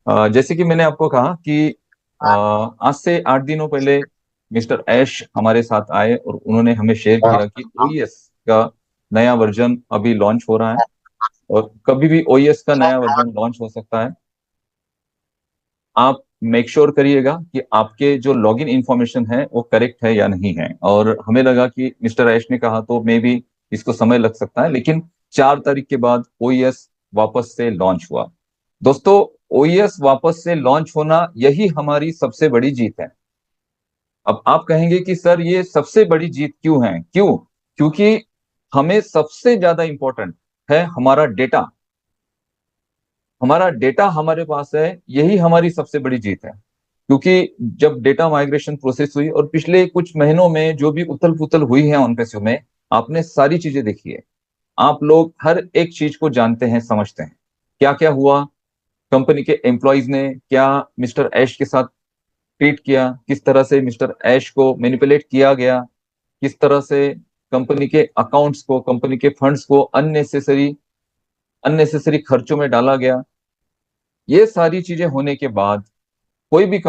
जैसे कि मैंने आपको कहा कि आज से 8 दिनों पहले मिस्टर ऐश हमारे साथ आए और उन्होंने हमें शेयर किया कि ओईएस का नया वर्जन अभी लॉन्च हो रहा है और कभी भी ओईएस का नया वर्जन लॉन्च हो सकता है। आप मेक श्योर करिएगा कि आपके जो लॉगिन इंफॉर्मेशन है वो करेक्ट है या नहीं है। और हमें लगा कि मिस्टर ऐश ने कहा तो मे भी इसको समय लग सकता है, लेकिन 4 तारीख के बाद ओईएस वापस से लॉन्च हुआ। दोस्तों, ओईएस वापस से लॉन्च होना यही हमारी सबसे बड़ी जीत है। अब आप कहेंगे कि सर ये सबसे बड़ी जीत क्यों है? क्योंकि हमें सबसे ज्यादा इंपॉर्टेंट है हमारा डेटा। हमारा डेटा हमारे पास है, यही हमारी सबसे बड़ी जीत है। क्योंकि जब डेटा माइग्रेशन प्रोसेस हुई और पिछले कुछ महीनों में जो भी उथल पुथल हुई है ऑनपेसियो में, आपने सारी चीजें देखी है। आप लोग हर एक चीज को जानते हैं, समझते हैं क्या क्या हुआ। कंपनी के एम्प्लॉयज ने क्या मिस्टर ऐश के साथ ट्रीट किया, किस तरह से मिस्टर ऐश को मैनिपुलेट किया गया, किस तरह से कंपनी के अकाउंट्स को, कंपनी के फंड्स को अननेसेसरी अननेसेसरी खर्चों में डाला गया। ये सारी चीजें होने के बाद कोई भी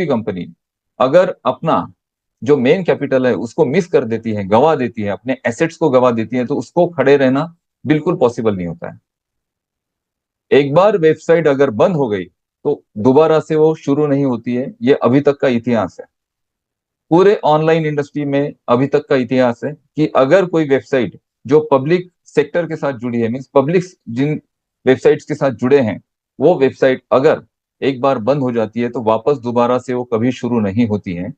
कंपनी अगर अपना जो मेन कैपिटल है उसको मिस कर देती है, गवा देती है, अपने एसेट्स को गवा देती है, तो उसको खड़े रहना बिल्कुल पॉसिबल नहीं होता है। एक बार वेबसाइट अगर बंद हो गई तो दोबारा से वो शुरू नहीं होती है। ये अभी तक का इतिहास है, पूरे ऑनलाइन इंडस्ट्री में अभी तक का इतिहास है कि अगर कोई वेबसाइट जो पब्लिक सेक्टर के साथ जुड़ी है, मीन्स पब्लिक जिन वेबसाइट्स के साथ जुड़े हैं, वो वेबसाइट अगर एक बार बंद हो जाती है तो वापस दोबारा से वो कभी शुरू नहीं होती है।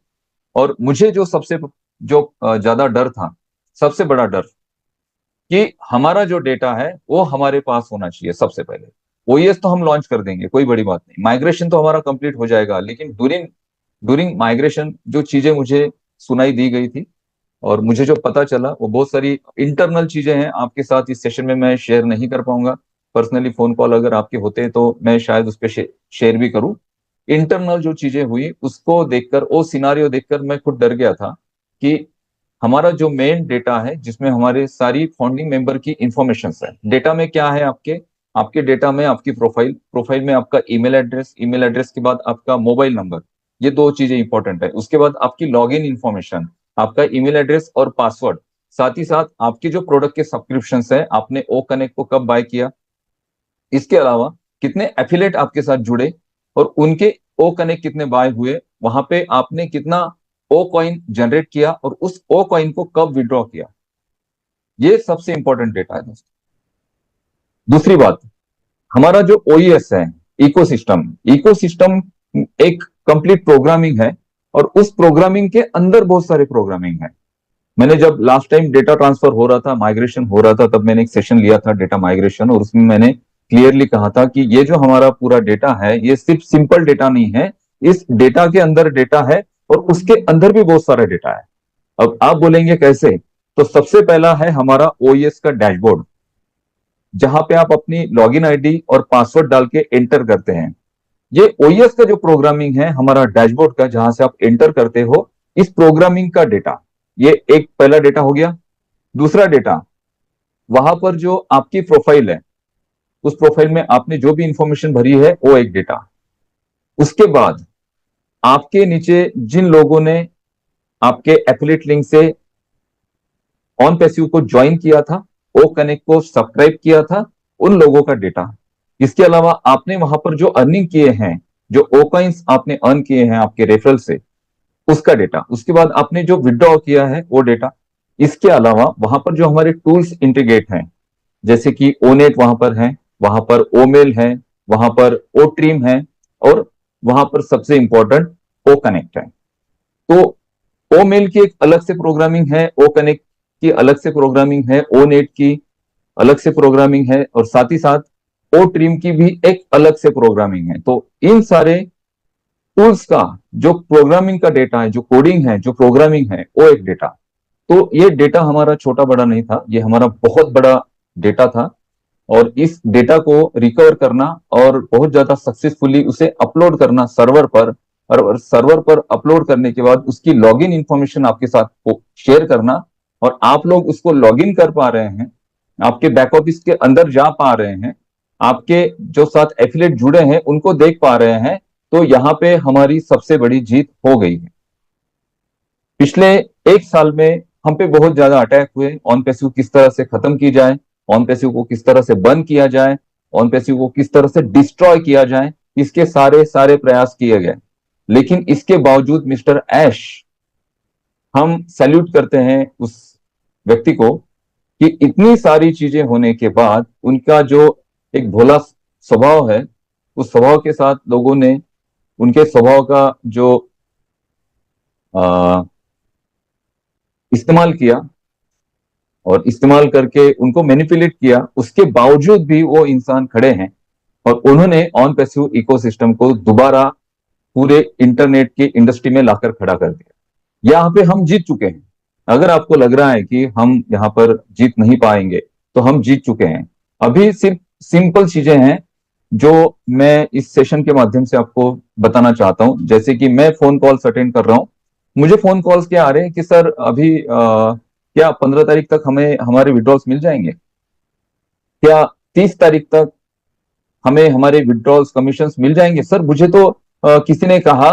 और मुझे ज्यादा डर था, सबसे बड़ा डर, कि हमारा जो डेटा है वो हमारे पास होना चाहिए सबसे पहले। ओईएस तो हम लॉन्च कर देंगे, कोई बड़ी बात नहीं, माइग्रेशन तो हमारा कंप्लीट हो जाएगा, लेकिन ड्यूरिंग ड्यूरिंग माइग्रेशन जो चीजें मुझे सुनाई दी गई थी और मुझे जो पता चला वो बहुत सारी इंटरनल चीजें हैं, आपके साथ इस सेशन में मैं शेयर नहीं कर पाऊंगा। पर्सनली फोन कॉल अगर आपके होते हैं तो मैं शायद उस पर शेयर भी करूं। इंटरनल जो चीजें हुई उसको देखकर, वो सिनारियो देखकर मैं खुद डर गया था कि हमारा जो मेन डेटा है जिसमें हमारे सारी फाउंडिंग मेंबर की इंफॉर्मेशन है, डेटा में क्या है, आपके आपके डेटा में आपकी प्रोफाइल, प्रोफाइल में आपका ईमेल एड्रेस, ईमेल एड्रेस के बाद आपका मोबाइल नंबर, ये दो चीजें इंपॉर्टेंट है। उसके बाद आपकी लॉगिन इंफॉर्मेशन, आपका ईमेल एड्रेस और पासवर्ड, साथ ही साथ आपके जो प्रोडक्ट के सब्सक्रिप्शन है, आपने ओ कनेक्ट को कब बाय किया, इसके अलावा कितने एफिलेट आपके साथ जुड़े और उनके ओ कनेक्ट कितने बाय हुए, वहां पे आपने कितना ओ कॉइन जनरेट किया और उस ओ कॉइन को कब विड्रॉ किया, ये सबसे इंपॉर्टेंट डेटा है दोस्तों। दूसरी बात, हमारा जो ओईएस है, इकोसिस्टम इकोसिस्टम एक कंप्लीट प्रोग्रामिंग है और उस प्रोग्रामिंग के अंदर बहुत सारे प्रोग्रामिंग है। मैंने जब लास्ट टाइम डेटा ट्रांसफर हो रहा था, माइग्रेशन हो रहा था, तब मैंने एक सेशन लिया था डेटा माइग्रेशन, और उसमें मैंने क्लियरली कहा था कि ये जो हमारा पूरा डेटा है ये सिर्फ सिंपल डेटा नहीं है, इस डेटा के अंदर डेटा है और उसके अंदर भी बहुत सारा डेटा है। अब आप बोलेंगे कैसे? तो सबसे पहला है हमारा ओईएस का डैशबोर्ड, जहां पे आप अपनी लॉगिन आईडी और पासवर्ड डाल के एंटर करते हैं। ये ओईएस का जो प्रोग्रामिंग है हमारा डैशबोर्ड का, जहां से आप एंटर करते हो, इस प्रोग्रामिंग का डेटा, ये एक पहला डेटा हो गया। दूसरा डेटा, वहां पर जो आपकी प्रोफाइल है, उस प्रोफाइल में आपने जो भी इंफॉर्मेशन भरी है वो एक डेटा। उसके बाद आपके नीचे जिन लोगों ने आपके एफिलिएट लिंक से ऑन पैसिव को ज्वाइन किया था, ओ कनेक्ट को सब्सक्राइब किया था, उन लोगों का डेटा। इसके अलावा आपने वहां पर जो अर्निंग किए हैं, जो ओ कॉइन्स आपने अर्न किए हैं आपके रेफरल से, उसका डेटा। उसके बाद आपने जो विड्रॉ किया है वो डेटा। इसके अलावा वहां पर जो हमारे टूल्स इंटीग्रेट हैं, जैसे कि ओनेट वहां पर है, वहां पर ओमेल है, वहां पर ओ ट्रीम है, और वहां पर सबसे इंपॉर्टेंट ओ कनेक्ट है। तो ओ मेल की एक अलग से प्रोग्रामिंग है, ओ कनेक्ट की अलग से प्रोग्रामिंग है, ओ नेट की अलग से प्रोग्रामिंग है, और साथ ही साथ ओ ट्रीम की भी एक अलग से प्रोग्रामिंग है। तो इन सारे टूल्स का जो प्रोग्रामिंग का डेटा है, जो कोडिंग है, जो प्रोग्रामिंग है, वो एक डेटा। तो ये डेटा हमारा छोटा बड़ा नहीं था, ये हमारा बहुत बड़ा डेटा था। और इस डेटा को रिकवर करना और बहुत ज्यादा सक्सेसफुली उसे अपलोड करना सर्वर पर, और सर्वर पर अपलोड करने के बाद उसकी लॉगिन इंफॉर्मेशन आपके साथ शेयर करना, और आप लोग उसको लॉगिन कर पा रहे हैं, आपके बैक ऑफिस के अंदर जा पा रहे हैं, आपके जो साथ एफिलिएट जुड़े हैं उनको देख पा रहे हैं, तो यहां पे हमारी सबसे बड़ी जीत हो गई है। पिछले एक साल में हम पे बहुत ज्यादा अटैक हुए, ऑन पैसिव किस तरह से खत्म की जाए, ऑन पैसिव को किस तरह से बंद किया जाए, ऑन पैसिव को किस तरह से डिस्ट्रॉय किया जाए, इसके सारे सारे प्रयास किए गए। लेकिन इसके बावजूद मिस्टर ऐश, हम सैल्यूट करते हैं उस व्यक्ति को कि इतनी सारी चीजें होने के बाद उनका जो एक भोला स्वभाव है, उस स्वभाव के साथ लोगों ने उनके स्वभाव का जो इस्तेमाल किया और इस्तेमाल करके उनको मैनिपुलेट किया, उसके बावजूद भी वो इंसान खड़े हैं और उन्होंने ऑन पैसिव इकोसिस्टम को दोबारा पूरे इंटरनेट की इंडस्ट्री में लाकर खड़ा कर दिया। यहाँ पे हम जीत चुके हैं। अगर आपको लग रहा है कि हम यहाँ पर जीत नहीं पाएंगे, तो हम जीत चुके हैं। अभी सिर्फ सिंपल चीजें हैं जो मैं इस सेशन के माध्यम से आपको बताना चाहता हूं। जैसे कि मैं फोन कॉल्स अटेंड कर रहा हूं, मुझे फोन कॉल्स क्या आ रहे हैं कि सर अभी क्या 15 तारीख तक हमें हमारे विड्रॉल्स मिल जाएंगे, क्या 30 तारीख तक हमें हमारे विड्रॉल्स कमीशंस मिल जाएंगे। सर मुझे तो किसी ने कहा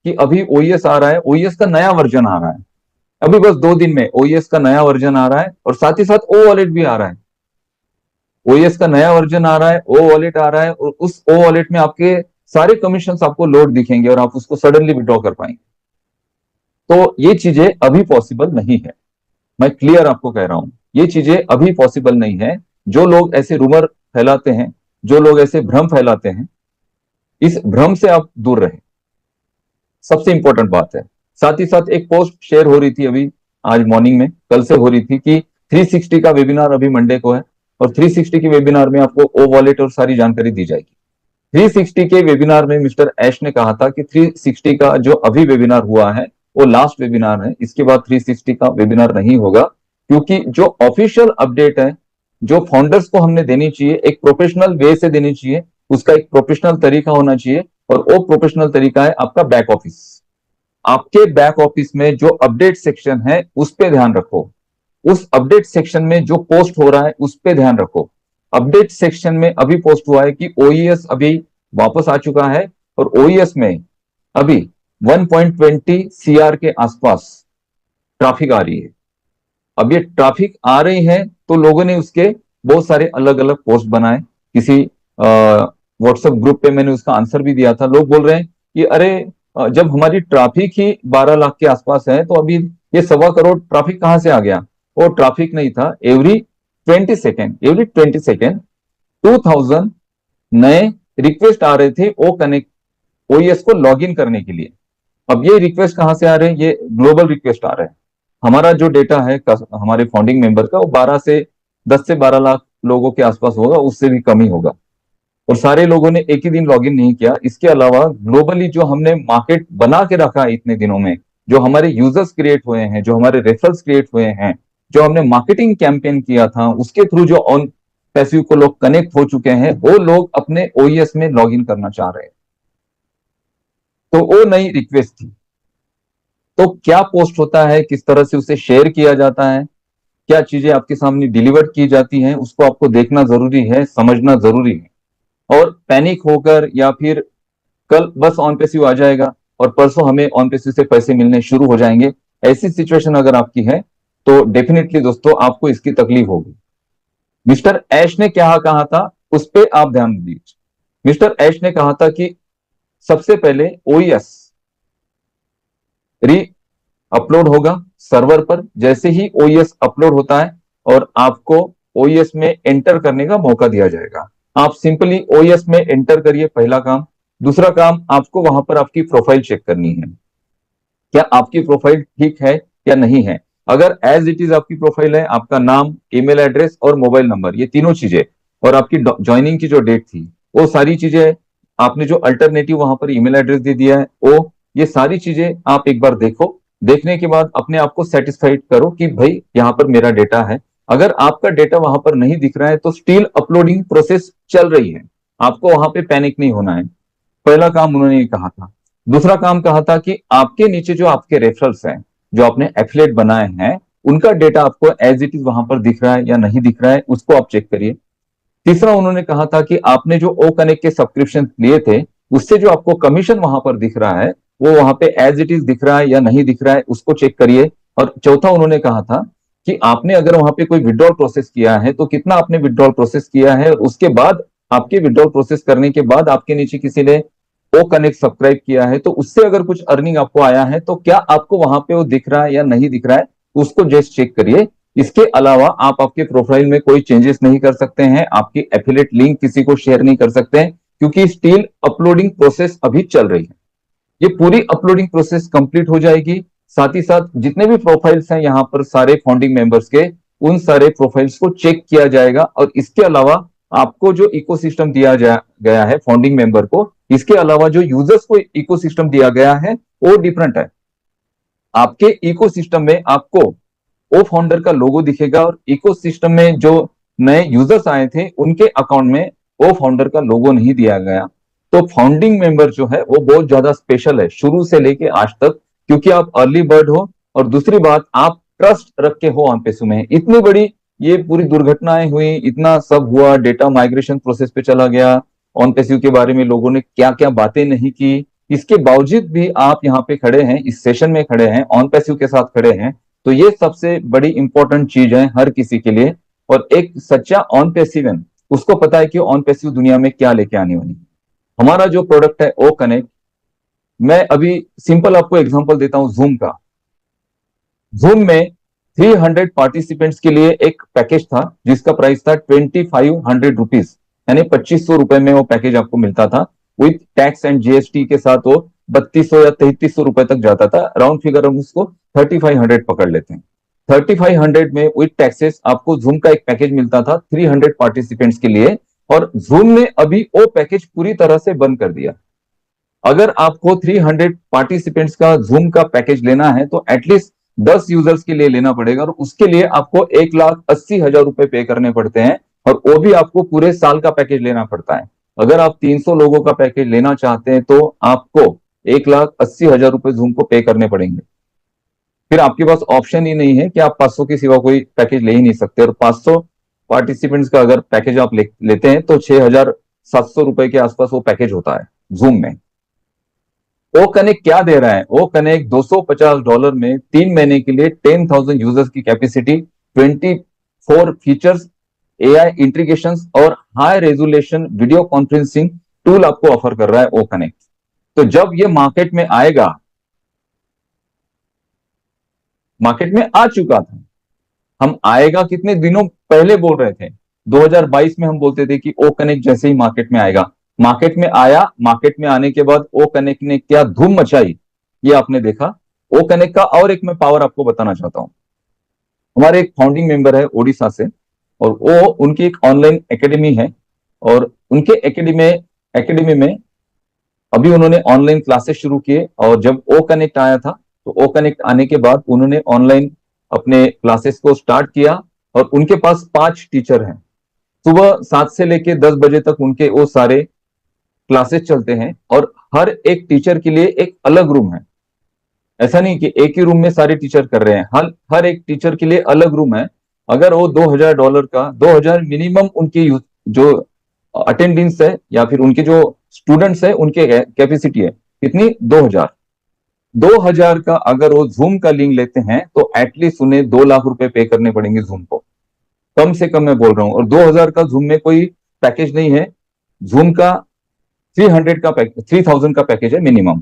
कि अभी ओईएस आ रहा है, ओईएस का नया वर्जन आ रहा है, अभी बस 2 दिन में ओईएस का नया वर्जन आ रहा है और साथ ही साथ ओ वॉलेट भी आ रहा है। ओएस का नया वर्जन आ रहा है, ओ वॉलेट आ रहा है और उस ओ वॉलेट में आपके सारे कमीशन आपको लोड दिखेंगे और आप उसको सडनली विड्रॉ कर पाएंगे। तो ये चीजें अभी पॉसिबल नहीं है, मैं क्लियर आपको कह रहा हूं, ये चीजें अभी पॉसिबल नहीं है। जो लोग ऐसे रूमर फैलाते हैं, जो लोग ऐसे भ्रम फैलाते हैं, इस भ्रम से आप दूर रहें, सबसे इंपॉर्टेंट बात है। साथ ही साथ एक पोस्ट शेयर हो रही थी अभी आज मॉर्निंग में, कल से हो रही थी कि 360 का वेबिनार अभी मंडे को है और 360 के वेबिनार में आपको ओ वॉलेट और सारी जानकारी दी जाएगी। 360 के वेबिनार में मिस्टर ऐश ने कहा था कि 360 का जो अभी वेबिनार हुआ है वो लास्ट वेबिनार है, इसके बाद 360 का वेबिनार नहीं होगा, क्योंकि जो ऑफिशियल अपडेट है, जो फाउंडर्स को हमने देनी चाहिए, एक प्रोफेशनल वे से देनी चाहिए, उसका एक प्रोफेशनल तरीका होना चाहिए और वो प्रोफेशनल तरीका है आपका बैक ऑफिस। आपके बैक ऑफिस में जो अपडेट सेक्शन है उस पर ध्यान रखो, उस अपडेट सेक्शन में जो पोस्ट हो रहा है उस पर ध्यान रखो। अपडेट सेक्शन में अभी पोस्ट हुआ है कि ओईएस अभी वापस आ चुका है और ओईएस में अभी 1.20 सीआर के आसपास ट्रैफिक आ रही है। अब ये ट्रैफिक आ रही है तो लोगों ने उसके बहुत सारे अलग अलग पोस्ट बनाए, किसी व्हाट्सएप ग्रुप पे मैंने उसका आंसर भी दिया था। लोग बोल रहे हैं कि अरे जब हमारी ट्रैफिक ही 12 लाख के आसपास है तो अभी ये 1.25 करोड़ ट्रैफिक कहां से आ गया। वो ट्रैफिक नहीं था, एवरी 20 सेकेंड 2000 नए रिक्वेस्ट आ रहे थे ओ कनेक्ट ओईएस को लॉग इन करने के लिए। अब ये रिक्वेस्ट कहां से आ रहे हैं, ये ग्लोबल रिक्वेस्ट आ रहे हैं। हमारा जो डेटा है हमारे फाउंडिंग मेंबर का, वो 10 से 12 लाख लोगों के आसपास होगा, उससे भी कम ही होगा और सारे लोगों ने एक ही दिन लॉगिन नहीं किया। इसके अलावा ग्लोबली जो हमने मार्केट बना के रखा है इतने दिनों में, जो हमारे यूजर्स क्रिएट हुए हैं, जो हमारे रेफरल्स क्रिएट हुए हैं, जो हमने मार्केटिंग कैंपेन किया था, उसके थ्रू जो ऑन पैसिव को लोग कनेक्ट हो चुके हैं, वो लोग अपने ओईएस में लॉग इन करना चाह रहे हैं। तो वो नई रिक्वेस्ट थी। तो क्या पोस्ट होता है, किस तरह से उसे शेयर किया जाता है, क्या चीजें आपके सामने डिलीवर की जाती हैं, उसको आपको देखना जरूरी है, समझना जरूरी है। और पैनिक होकर या फिर कल बस ऑन पैसिव आ जाएगा और परसों हमें ऑन पैसिव से पैसे मिलने शुरू हो जाएंगे, ऐसी सिचुएशन अगर आपकी है तो डेफिनेटली दोस्तों आपको इसकी तकलीफ होगी। मिस्टर ऐश ने क्या कहा था उस पर आप ध्यान दीजिए। मिस्टर ऐश ने कहा था कि सबसे पहले ओईएस री अपलोड होगा सर्वर पर। जैसे ही ओईएस अपलोड होता है और आपको ओईएस में एंटर करने का मौका दिया जाएगा, आप सिंपली ओईएस में एंटर करिए, पहला काम। दूसरा काम, आपको वहां पर आपकी प्रोफाइल चेक करनी है, क्या आपकी प्रोफाइल ठीक है या नहीं है। अगर एज इट इज आपकी प्रोफाइल है, आपका नाम, ईमेल एड्रेस और मोबाइल नंबर, ये तीनों चीजें, और आपकी ज्वाइनिंग की जो डेट थी, वो सारी चीजें, आपने जो अल्टरनेटिव वहां पर ईमेल एड्रेस दे दिया है वो, ये सारी चीजें आप एक बार देखो। देखने के बाद अपने आप को सेटिस्फाइड करो कि भाई यहाँ पर मेरा डेटा है। अगर आपका डेटा वहां पर नहीं दिख रहा है तो स्टिल अपलोडिंग प्रोसेस चल रही है, आपको वहां पे पैनिक नहीं होना है। पहला काम उन्होंने ये कहा था। दूसरा काम कहा था कि आपके नीचे जो आपके रेफरल्स हैं, जो आपने एफिलिएट बनाए हैं, उनका डेटा आपको एज इट इज वहां पर दिख रहा है या नहीं दिख रहा है, उसको आप चेक करिए। तीसरा उन्होंने कहा था कि आपने जो ओ कनेक्ट के सब्सक्रिप्शन लिए थे, उससे जो आपको कमीशन वहां पर दिख रहा है, वो वहां पे एज इट इज दिख रहा है या नहीं दिख रहा है, उसको चेक करिए। और चौथा उन्होंने कहा था कि आपने अगर वहां पे कोई विड्रॉल प्रोसेस किया है तो कितना आपने विड्रॉल प्रोसेस किया है, और उसके बाद आपके विड्रॉल प्रोसेस करने के बाद आपके नीचे किसी ने ओ कनेक्ट सब्सक्राइब किया है, तो उससे अगर कुछ अर्निंग आपको आया है तो क्या आपको वहां पे वो दिख रहा है या नहीं दिख रहा है, उसको जस्ट चेक करिए। इसके अलावा आप आपके प्रोफाइल में कोई चेंजेस नहीं कर सकते हैं, आपकी एफिलिएट लिंक किसी को शेयर नहीं कर सकते हैं, क्योंकि स्टिल अपलोडिंग प्रोसेस अभी चल रही है। ये पूरी अपलोडिंग प्रोसेस कंप्लीट हो जाएगी, साथ ही साथ जितने भी प्रोफाइल्स हैं यहाँ पर सारे फाउंडिंग मेंबर्स के, उन सारे प्रोफाइल्स को चेक किया जाएगा। और इसके अलावा आपको जो इकोसिस्टम दिया गया है फाउंडिंग मेंबर को, इसके अलावा जो यूजर्स को इकोसिस्टम दिया गया है वो डिफरेंट है। आपके इकोसिस्टम में आपको ओ फाउंडर का लोगो दिखेगा, और इकोसिस्टम में जो नए यूजर्स आए थे उनके अकाउंट में ओ फाउंडर का लोगो नहीं दिया गया। तो फाउंडिंग मेंबर जो है वो बहुत ज्यादा स्पेशल है शुरू से लेके आज तक, क्योंकि आप अर्ली बर्ड हो, और दूसरी बात आप ट्रस्ट रख के हो ऑनपेसू में। इतनी बड़ी ये पूरी दुर्घटनाएं हुई, इतना सब हुआ, डेटा माइग्रेशन प्रोसेस पे चला गया, ऑनपेसू के बारे में लोगों ने क्या क्या बातें नहीं की, इसके बावजूद भी आप यहाँ पे खड़े हैं, इस सेशन में खड़े हैं, ऑनपेसू के साथ खड़े हैं। तो ये सबसे बड़ी इंपॉर्टेंट चीज है हर किसी के लिए। और एक सच्चा ऑन पैसिव उसको पता है कि ऑन पैसिव दुनिया में क्या लेके आने वाली। हमारा जो प्रोडक्ट है ओ कनेक्ट, मैं अभी सिंपल आपको एग्जांपल देता हूं जूम का। जूम में 300 पार्टिसिपेंट्स के लिए एक पैकेज था जिसका प्राइस था 2500 रुपीज, यानी 2500 रुपए में वो पैकेज आपको मिलता था। विथ टैक्स एंड जीएसटी के साथ वो 3200 या 3300 रुपए तक जाता था। राउंड फिगर हम उसको 3500 पकड़ लेते हैं। 3500 में विथ टैक्सेस आपको जूम का एक पैकेज मिलता था 300 पार्टिसिपेंट्स के लिए। और जूम ने अभी वो पैकेज पूरी तरह से बंद कर दिया। अगर आपको 300 पार्टिसिपेंट्स का जूम का पैकेज लेना है तो एटलीस्ट 10 यूजर्स के लिए लेना पड़ेगा, और उसके लिए आपको 1,80,000 रुपए पे करने पड़ते हैं, और वो भी आपको पूरे साल का पैकेज लेना पड़ता है। अगर आप 300 लोगों का पैकेज लेना चाहते हैं तो आपको 1,80,000 रुपए जूम को पे करने पड़ेंगे। फिर आपके पास ऑप्शन ही नहीं है कि आप 500 के सिवा कोई पैकेज ले ही नहीं सकते। और 500 पार्टिसिपेंट्स का अगर पैकेज आप लेते हैं तो 6,700 रुपए के आसपास वो पैकेज होता है जूम में। ओ कनेक्ट क्या दे रहा है? ओ कनेक्ट $250 में 3 महीने के लिए 10,000 यूजर्स की कैपेसिटी, 24 फीचर्स, एआई इंटीग्रेशन और high resolution video conferencing tool आपको ऑफर कर रहा है ओ कनेक्ट। तो जब ये मार्केट में आएगा, मार्केट में आ चुका था, हम आएगा कितने दिनों पहले बोल रहे थे, 2022 में हम बोलते थे कि ओ कनेक्ट जैसे ही मार्केट में आएगा। मार्केट में आया, मार्केट में आने के बाद ओ कनेक्ट ने क्या धूम मचाई ये आपने देखा। ओ कनेक्ट का और एक मैं पावर आपको बताना चाहता हूं। हमारे एक फाउंडिंग मेंबर है ओडिशा से, और वो उनकी एक ऑनलाइन एकेडमी है, और उनके एकेडमी में अभी उन्होंने ऑनलाइन क्लासेस शुरू किए। और जब ओ कनेक्ट आया था तो ओ कनेक्ट आने के बाद उन्होंने ऑनलाइन अपने क्लासेस को स्टार्ट किया, और उनके पास 5 टीचर हैं। सुबह 7 से लेके 10 बजे तक उनके वो सारे क्लासेस चलते हैं, और हर एक टीचर के लिए एक अलग रूम है। ऐसा नहीं कि एक ही रूम में सारे टीचर कर रहे हैं, हर एक टीचर के लिए अलग रूम है। अगर वो $2,000 का, 2,000 मिनिमम उनकी जो अटेंडेंस है या फिर उनके जो स्टूडेंट्स है उनके कैपेसिटी है कितनी, 2,000। 2,000 का अगर वो जूम का लिंक लेते हैं तो एटलीस्ट उन्हें 2 लाख रुपए पे करने पड़ेंगे जूम को, कम से कम मैं बोल रहा हूं। और 2,000 का जूम में कोई पैकेज नहीं है, जूम का 3,000 का पैकेज है मिनिमम।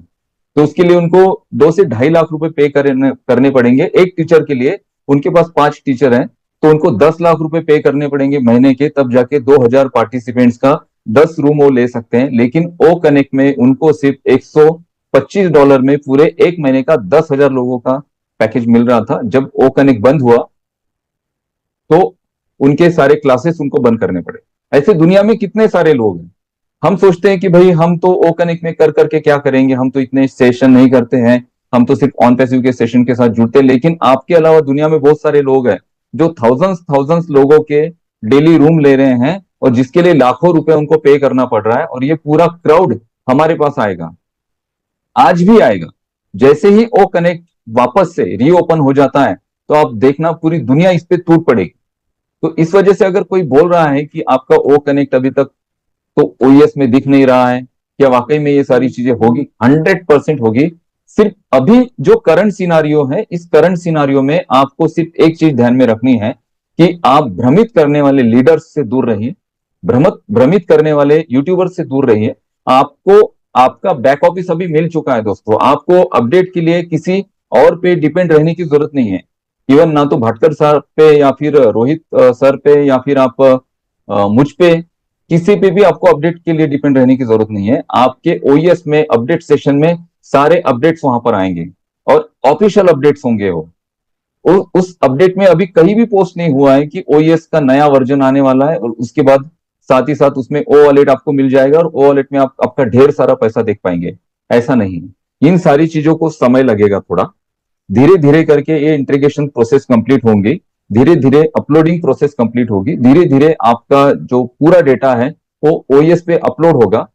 तो उसके लिए उनको 2 से 2.5 लाख रुपए पे करने पड़ेंगे एक टीचर के लिए। उनके पास 5 टीचर हैं तो उनको 10 लाख रुपए पे करने पड़ेंगे महीने के, तब जाके 2,000 पार्टिसिपेंट्स का 10 रूम वो ले सकते हैं। लेकिन ओ कनेक्ट में उनको सिर्फ $125 में पूरे एक महीने का 10,000 लोगों का पैकेज मिल रहा था। जब ओ कनेक्ट बंद हुआ तो उनके सारे क्लासेस उनको बंद करने पड़े। ऐसे दुनिया में कितने सारे लोग हैं। हम सोचते हैं कि भाई हम तो ओ कनेक्ट में कर करके क्या करेंगे, हम तो इतने सेशन नहीं करते हैं, हम तो सिर्फ ऑन पैसिव के सेशन के साथ जुड़ते हैं। लेकिन आपके अलावा दुनिया में बहुत सारे लोग हैं जो थाउजेंड्स लोगों के डेली रूम ले रहे हैं, और जिसके लिए लाखों रुपए उनको पे करना पड़ रहा है। और ये पूरा क्राउड हमारे पास आएगा, आज भी आएगा। जैसे ही ओ कनेक्ट वापस से रीओपन हो जाता है तो आप देखना पूरी दुनिया इस पे टूट पड़ेगी। तो इस वजह से अगर कोई बोल रहा है कि आपका ओ कनेक्ट अभी तक तो ओईएस में दिख नहीं रहा है, क्या वाकई में ये सारी चीजें होगी? 100% होगी। सिर्फ अभी जो करंट सिनारियो है, इस करंट सिनारियो में आपको सिर्फ एक चीज ध्यान में रखनी है कि आप भ्रमित करने वाले लीडर्स से दूर रहिए, भ्रमित करने वाले यूट्यूबर से दूर रहिए। आपको आपका बैक ऑफिस अभी मिल चुका है दोस्तों, आपको अपडेट के लिए किसी और पे डिपेंड रहने की जरूरत नहीं है। इवन ना तो भाटकर सर पे या फिर रोहित सर पे या फिर आप मुझ पे, किसी पे भी आपको अपडेट के लिए डिपेंड रहने की जरूरत नहीं है। आपके ओईएस में अपडेट सेशन में सारे अपडेट्स वहां पर आएंगे और ऑफिशियल अपडेट्स होंगे वो। उस अपडेट में अभी कहीं भी पोस्ट नहीं हुआ है कि ओईएस का नया वर्जन आने वाला है और उसके बाद साथ ही साथ उसमें ओ वॉलेट आपको मिल जाएगा और ओ वॉलेट में आप आपका ढेर सारा पैसा देख पाएंगे। ऐसा नहीं है। इन सारी चीजों को समय लगेगा थोड़ा, धीरे धीरे करके ये इंटीग्रेशन प्रोसेस कंप्लीट होंगी, धीरे धीरे अपलोडिंग प्रोसेस कंप्लीट होगी, धीरे धीरे आपका जो पूरा डेटा है वो ओएस पे अपलोड होगा।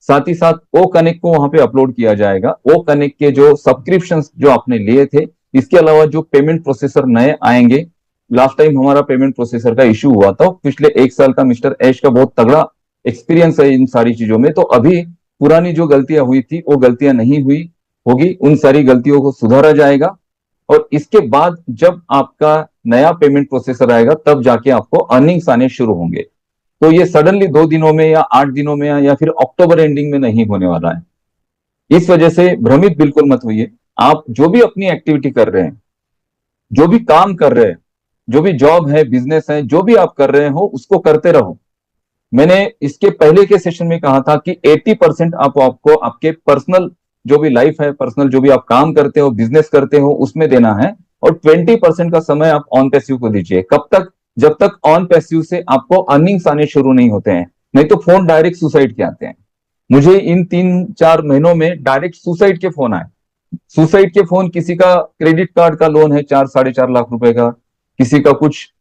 साथ ही साथ ओ कनेक्ट को वहां पे अपलोड किया जाएगा। ओ कनेक्ट के जो सब्सक्रिप्शंस जो आपने लिए थे, इसके अलावा जो पेमेंट प्रोसेसर नए आएंगे, लास्ट टाइम हमारा पेमेंट प्रोसेसर का इश्यू हुआ था, पिछले एक साल का मिस्टर ऐश का बहुत तगड़ा एक्सपीरियंस है इन सारी चीजों में। तो अभी पुरानी जो गलतियां हुई थी वो गलतियां नहीं हुई होगी, उन सारी गलतियों को सुधारा जाएगा और इसके बाद जब आपका नया पेमेंट प्रोसेसर आएगा तब जाके आपको अर्निंग्स आने शुरू होंगे। तो ये सडनली 2 दिनों में या 8 दिनों में या फिर अक्टूबर एंडिंग में नहीं होने वाला है। इस वजह से भ्रमित बिल्कुल मत होइए। आप जो भी अपनी एक्टिविटी कर रहे हैं, जो भी काम कर रहे हैं, जो भी जॉब है, बिजनेस है, जो भी आप कर रहे हो उसको करते रहो। मैंने इसके पहले के सेशन में कहा था कि 80% आपको आपके पर्सनल जो भी लाइफ है, पर्सनल जो भी आप काम करते हो, बिजनेस करते हो, उसमें देना है और 20% का समय आप ऑन पैसिव को दीजिए। कब तक? जब तक ऑन पैसिव से आपको अर्निंग्स आने शुरू नहीं होते हैं। नहीं तो फोन डायरेक्ट सुसाइड के आते हैं। मुझे इन 3-4 महीनों में डायरेक्ट सुसाइड के फोन आए। सुसाइड के फोन, किसी का क्रेडिट कार्ड का लोन है 4-4.5 लाख रुपए का, किसी का कुछ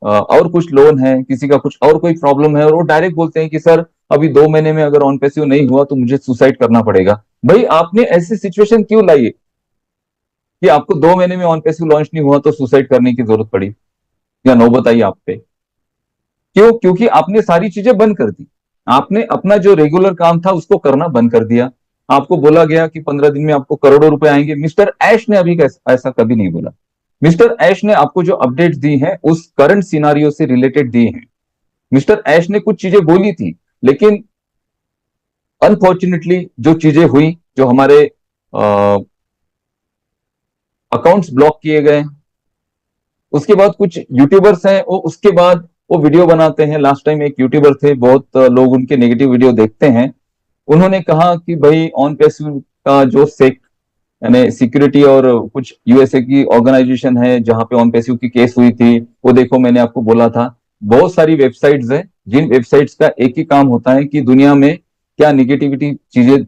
और कुछ लोन है, किसी का कुछ और कोई प्रॉब्लम है और वो डायरेक्ट बोलते हैं कि सर अभी 2 महीने में अगर ऑन पैसिव नहीं हुआ तो मुझे सुसाइड करना पड़ेगा। भाई आपने ऐसी सिचुएशन क्यों लाई कि आपको 2 महीने में ऑन पैसिव लॉन्च नहीं हुआ तो सुसाइड करने की जरूरत पड़ी या नौबत आई आप पे? क्यों? क्योंकि आपने सारी चीजें बंद कर दी। आपने अपना जो रेगुलर काम था उसको करना बंद कर दिया। आपको बोला गया कि 15 दिन में आपको करोड़ों रुपए आएंगे। मिस्टर ऐश ने अभी ऐसा कभी नहीं बोला। मिस्टर ऐश ने आपको जो अपडेट दी है उस करंट सिनारियो से रिलेटेड दी है। मिस्टर ऐश ने कुछ चीजें बोली थी, लेकिन अनफॉर्चुनेटली जो चीजें हुई, जो हमारे अकाउंट्स ब्लॉक किए गए, उसके बाद कुछ यूट्यूबर्स हैं वो उसके बाद वो वीडियो बनाते हैं। लास्ट टाइम एक यूट्यूबर थे, बहुत लोग उनके नेगेटिव वीडियो देखते हैं। उन्होंने कहा कि भाई ऑन पैसिव का जो सेक यानी सिक्योरिटी और कुछ यूएसए की ऑर्गेनाइजेशन है जहां पे ऑन पैसिव की केस हुई थी, वो देखो मैंने आपको बोला था। बहुत सारी वेबसाइट्स हैं जिन वेबसाइट्स का एक ही काम होता है कि दुनिया में क्या निगेटिविटी चीजें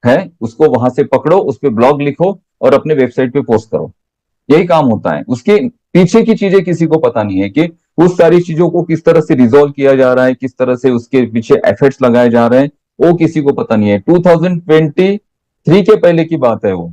है उसको वहां से पकड़ो, उस पर ब्लॉग लिखो और अपने वेबसाइट पे पोस्ट करो। यही काम होता है। उसके पीछे की चीजें किसी को पता नहीं है कि उस सारी चीजों को किस तरह से रिजोल्व किया जा रहा है, किस तरह से उसके पीछे एफर्ट्स लगाए जा रहे हैं, वो किसी को पता नहीं है। 2023 के पहले की बात है वो,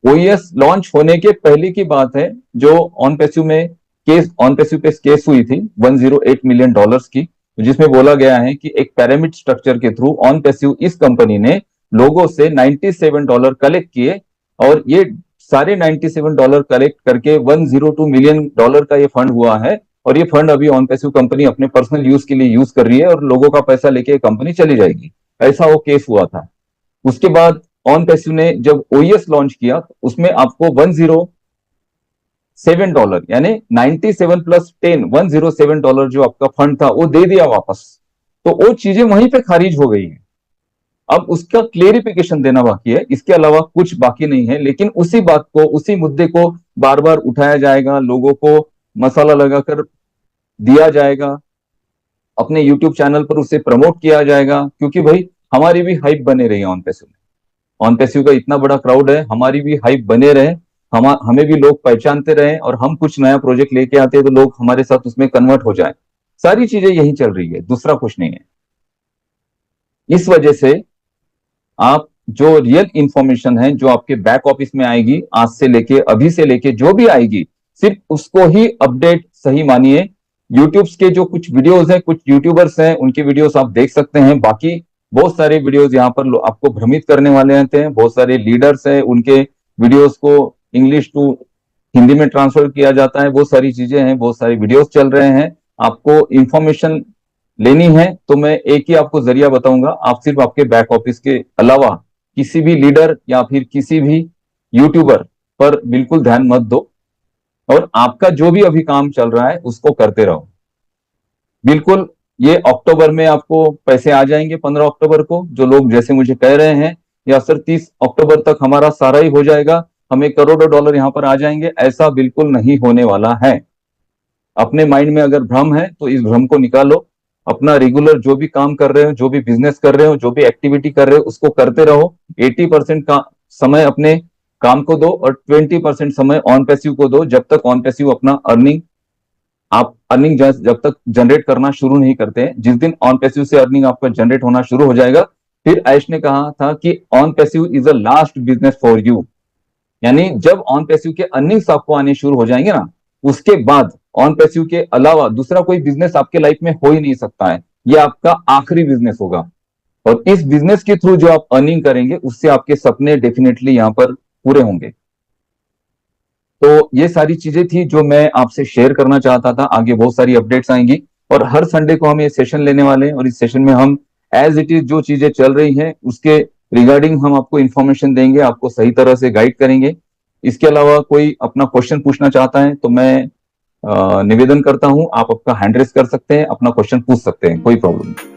ओईएस लॉन्च होने के पहले की बात है, जो ऑन पैसिव में केस, ऑन पैसिव पे केस हुई थी $108 मिलियन की, जिसमें बोला गया है कि एक पिरामिड स्ट्रक्चर के थ्रू ऑन पैसिव इस कंपनी ने लोगों से $97 कलेक्ट किए और ये सारे $97 कलेक्ट करके $102 मिलियन का ये फंड हुआ है। और ये फंड अभी ऑन पैसिव कंपनी अपने पर्सनल यूज के लिए यूज कर रही है और लोगों का पैसा लेके कंपनी चली जाएगी। ऐसा वो केस हुआ था। उसके बाद ऑन पैसिव ने जब ओईएस लॉन्च किया तो उसमें आपको $107 यानी 97 प्लस 10 $107 जो आपका फंड था वो दे दिया वापस। तो वो चीजें वहीं पे खारिज हो गई है। अब उसका क्लेरिफिकेशन देना बाकी है, इसके अलावा कुछ बाकी नहीं है। लेकिन उसी बात को, उसी मुद्दे को बार बार उठाया जाएगा, लोगों को मसाला लगाकर दिया जाएगा, अपने यूट्यूब चैनल पर उसे प्रमोट किया जाएगा, क्योंकि भाई हमारी भी हाइप बने रही है ऑन पैसिव में। ऑन पैसिव का इतना बड़ा क्राउड है, हमारी भी हाइप बने रहे, हमें भी लोग पहचानते रहे और हम कुछ नया प्रोजेक्ट लेके आते हैं तो लोग हमारे साथ उसमें कन्वर्ट हो जाए। सारी चीजें यही चल रही है, दूसरा कुछ नहीं है। इस वजह से आप जो रियल इंफॉर्मेशन है जो आपके बैक ऑफिस में आएगी, आज से लेके, अभी से लेके जो भी आएगी, सिर्फ उसको ही अपडेट सही मानिए। यूट्यूब्स के जो कुछ वीडियोस हैं, कुछ यूट्यूबर्स हैं, उनके वीडियोस आप देख सकते हैं। बाकी बहुत सारे वीडियोस यहाँ पर आपको भ्रमित करने वाले आते हैं। बहुत सारे लीडर्स हैं, उनके वीडियोस को इंग्लिश टू हिंदी में ट्रांसफर किया जाता है। बहुत सारी चीजें हैं, बहुत सारी वीडियोस चल रहे हैं। आपको इंफॉर्मेशन लेनी है तो मैं एक ही आपको जरिया बताऊंगा। आप सिर्फ आपके बैक ऑफिस के अलावा किसी भी लीडर या फिर किसी भी यूट्यूबर पर बिल्कुल ध्यान मत दो, और आपका जो भी अभी काम चल रहा है उसको करते रहो। बिल्कुल, ये अक्टूबर में आपको पैसे आ जाएंगे। 15 अक्टूबर को जो लोग जैसे मुझे कह रहे हैं, या सर 30 अक्टूबर तक हमारा सारा ही हो जाएगा, हमें करोड़ों डॉलर यहां पर आ जाएंगे, ऐसा बिल्कुल नहीं होने वाला है। अपने माइंड में अगर भ्रम है तो इस भ्रम को निकालो। अपना रेगुलर जो भी काम कर रहे हो, जो भी बिजनेस कर रहे हो, जो भी एक्टिविटी कर रहे हो, उसको करते रहो। 80% का समय अपने काम को दो और 20% समय ऑन पैसिव को दो। जब तक ऑन पैसिव अपना आप अर्निंग जब तक जनरेट करना शुरू नहीं करते हैं, जिस दिन ऑन पैसिव से अर्निंग आपका जनरेट होना शुरू हो जाएगा, फिर आयुष ने कहा था कि on passive is a last business for you. यानी जब ऑन पैसिव के अर्निंग्स आपको आने शुरू हो जाएंगे ना, उसके बाद ऑन पैसिव के अलावा दूसरा कोई बिजनेस आपके लाइफ में हो ही नहीं सकता है। यह आपका आखिरी बिजनेस होगा, और इस बिजनेस के थ्रू जो आप अर्निंग करेंगे उससे आपके सपने डेफिनेटली यहां पर पूरे होंगे। तो ये सारी चीजें थी जो मैं आपसे शेयर करना चाहता था। आगे बहुत सारी अपडेट्स आएंगी, और हर संडे को हम ये सेशन लेने वाले हैं, और इस सेशन में हम एज इट इज जो चीजें चल रही हैं उसके रिगार्डिंग हम आपको इंफॉर्मेशन देंगे, आपको सही तरह से गाइड करेंगे। इसके अलावा कोई अपना क्वेश्चन पूछना चाहता है तो मैं निवेदन करता हूं, आप आपका हैंड रेस कर सकते हैं, अपना क्वेश्चन पूछ सकते हैं, कोई प्रॉब्लम नहीं।